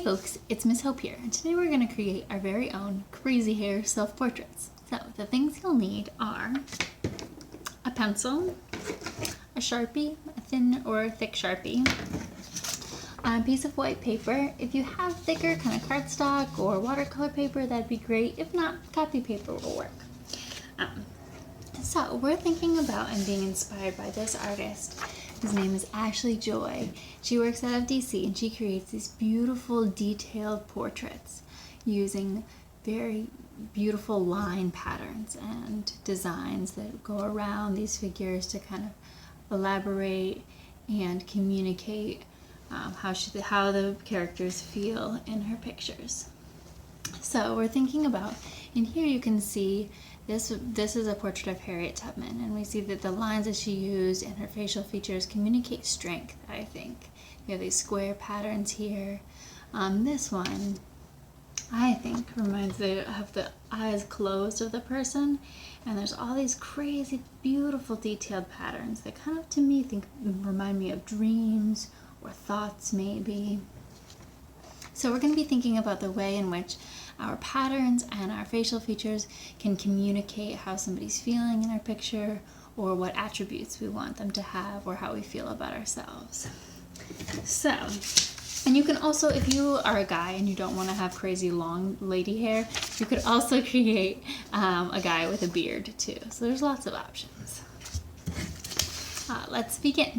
folks, it's Miss Hope here, and today we're going to create our very own crazy hair self-portraits. So the things you'll need are a pencil, a Sharpie, a thin or thick Sharpie, a piece of white paper. If you have thicker kind of cardstock or watercolor paper, that'd be great. If not, copy paper will work. So we're thinking about and being inspired by this artist. His name is Ashley Joy. She works out of DC and she creates these beautiful detailed portraits using very beautiful line patterns and designs that go around these figures to kind of elaborate and communicate how the characters feel in her pictures. So we're thinking about, in here you can see this is a portrait of Harriet Tubman, and we see that the lines that she used and her facial features communicate strength, I think. You have these square patterns here. This one, I think, reminds me of the eyes closed of the person, and there's all these crazy, beautiful, detailed patterns that kind of, to me, remind me of dreams or thoughts, maybe. So we're going to be thinking about the way in which our patterns and our facial features can communicate how somebody's feeling in our picture, or what attributes we want them to have, or how we feel about ourselves. So, and you can also, if you are a guy and you don't want to have crazy long lady hair, you could also create a guy with a beard too. So there's lots of options. Let's begin.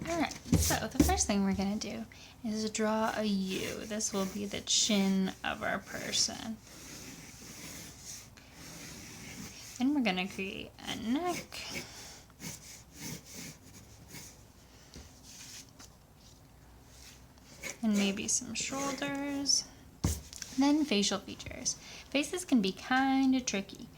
Alright, so the first thing we're going to do is draw a U. This will be the chin of our person. Then we're going to create a neck. And maybe some shoulders. Then facial features. Faces can be kind of tricky,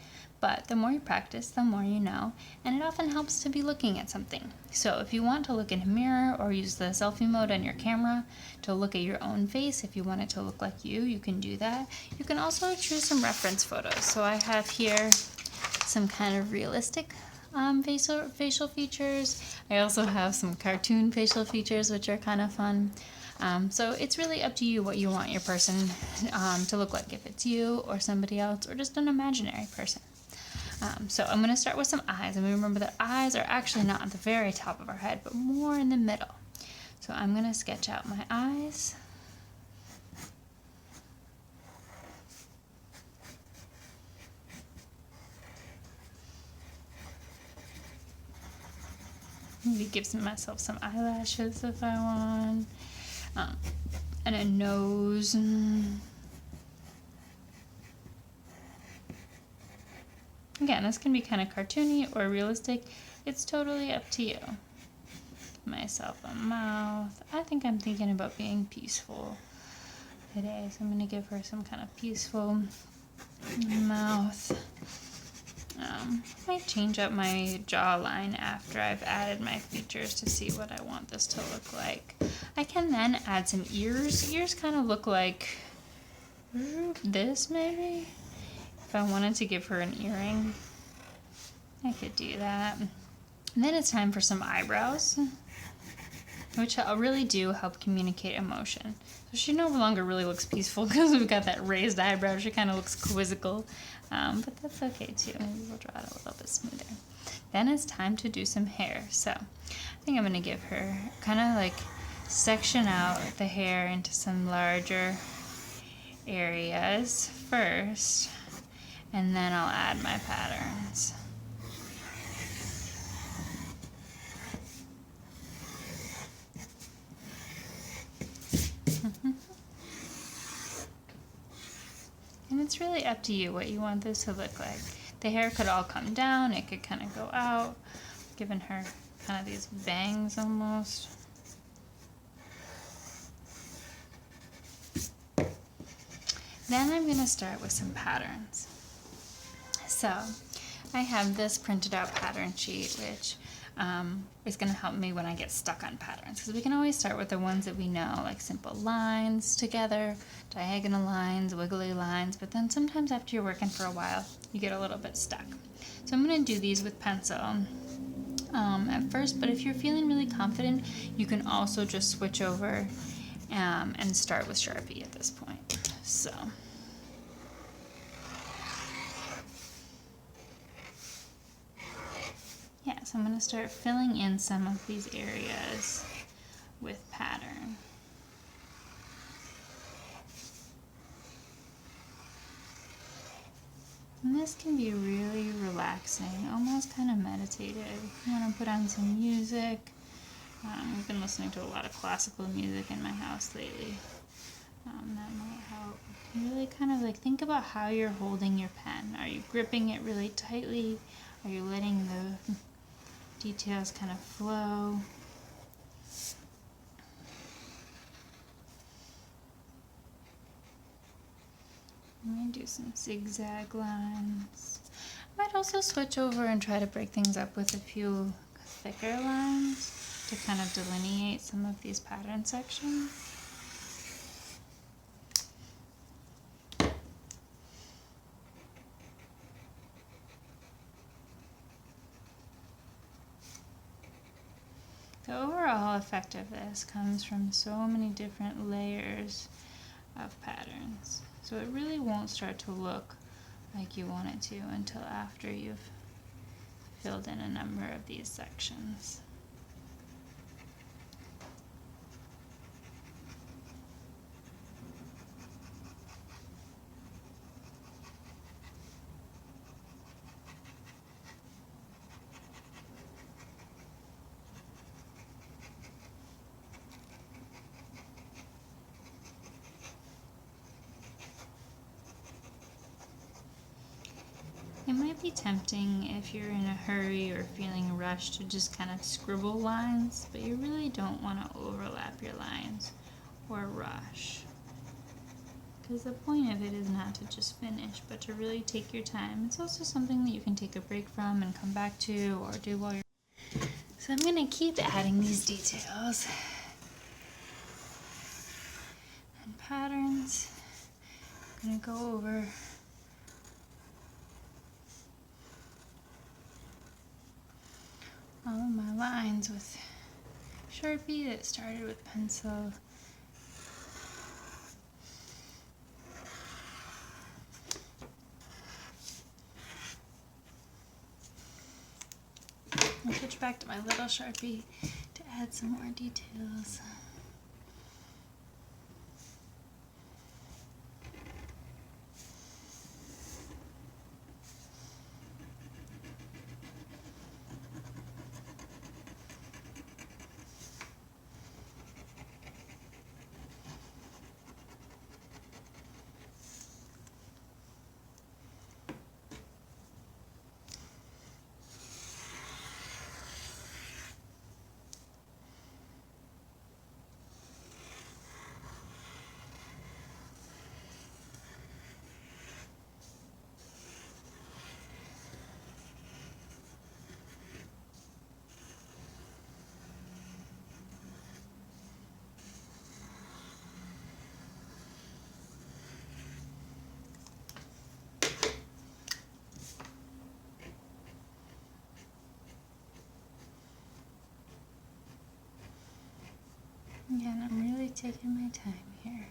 but the more you practice, the more you know, and it often helps to be looking at something. So if you want to look in a mirror or use the selfie mode on your camera to look at your own face, if you want it to look like you can do that. You can also choose some reference photos. So I have here some kind of realistic facial features. I also have some cartoon facial features, which are kind of fun. So it's really up to you what you want your person to look like, if it's you or somebody else or just an imaginary person. So I'm going to start with some eyes, and remember that eyes are actually not at the very top of our head, but more in the middle. So I'm going to sketch out my eyes. Maybe give myself some eyelashes if I want, and a nose. Again, this can be kind of cartoony or realistic. It's totally up to you. Give myself a mouth. I think I'm thinking about being peaceful today, so I'm going to give her some kind of peaceful mouth. I might change up my jawline after I've added my features to see what I want this to look like. I can then add some ears. Ears kind of look like this, maybe. If I wanted to give her an earring, I could do that. And then it's time for some eyebrows, which really do help communicate emotion. So she no longer really looks peaceful because we've got that raised eyebrow. She kind of looks quizzical, but that's okay too. Maybe we'll draw it a little bit smoother. Then it's time to do some hair. So I think I'm going to give her kind of like section out the hair into some larger areas first. And then I'll add my patterns. And it's really up to you what you want this to look like. The hair could all come down, it could kind of go out, giving her kind of these bangs almost. Then I'm going to start with some patterns. So I have this printed out pattern sheet, which is going to help me when I get stuck on patterns, because we can always start with the ones that we know, like simple lines together, diagonal lines, wiggly lines, but then sometimes after you're working for a while, you get a little bit stuck. So I'm going to do these with pencil at first, but if you're feeling really confident, you can also just switch over and start with Sharpie at this point. So. Yeah, so I'm going to start filling in some of these areas with pattern. And this can be really relaxing, almost kind of meditative. You want to put on some music. I've been listening to a lot of classical music in my house lately. That might help. Really kind of like think about how you're holding your pen. Are you gripping it really tightly? Are you letting the details kind of flow? I'm going to do some zigzag lines. I might also switch over and try to break things up with a few thicker lines to kind of delineate some of these pattern sections. The overall effect of this comes from so many different layers of patterns. So it really won't start to look like you want it to until after you've filled in a number of these sections. It might be tempting if you're in a hurry or feeling rushed to just kind of scribble lines, but you really don't want to overlap your lines or rush. Because the point of it is not to just finish, but to really take your time. It's also something that you can take a break from and come back to or do while you're... So I'm going to keep adding these details and patterns. I'm going to go over all of my lines with Sharpie that started with pencil. I'll switch back to my little Sharpie to add some more details. Again, I'm really taking my time here.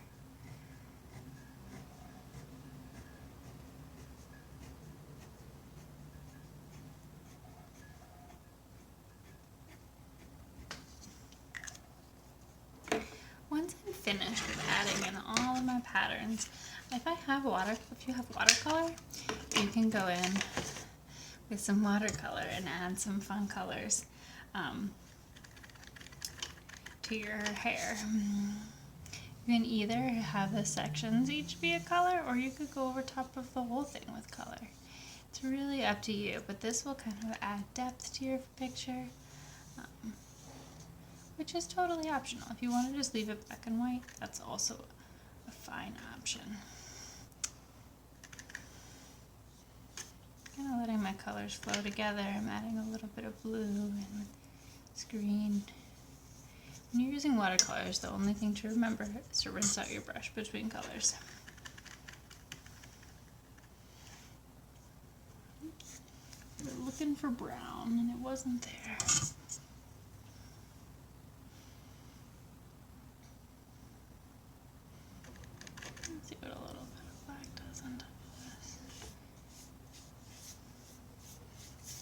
Once I'm finished with adding in all of my patterns, if you have watercolor, you can go in with some watercolor and add some fun colors to your hair. You can either have the sections each be a color, or you could go over top of the whole thing with color. It's really up to you, but this will kind of add depth to your picture, which is totally optional. If you want to just leave it black and white, that's also a fine option. Kind of letting my colors flow together. I'm adding a little bit of blue and this green. When you're using watercolors, the only thing to remember is to rinse out your brush between colors. We're looking for brown and it wasn't there.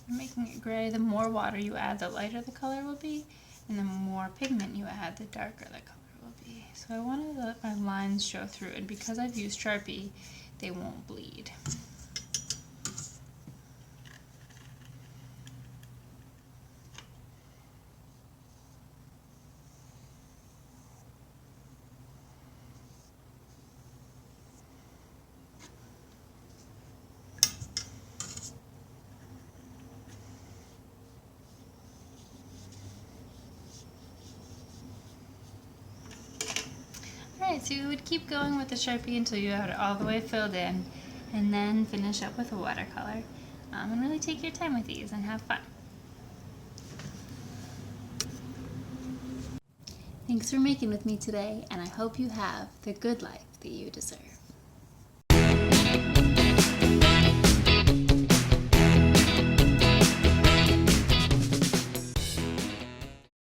I'm making it gray. The more water you add, the lighter the color will be, and the more pigment you add, the darker the color will be. So I want to let my lines show through, and because I've used Sharpie, they won't bleed. Alright, so you would keep going with the Sharpie until you had it all the way filled in, and then finish up with a watercolor. And really take your time with these and have fun. Thanks for making with me today, and I hope you have the good life that you deserve.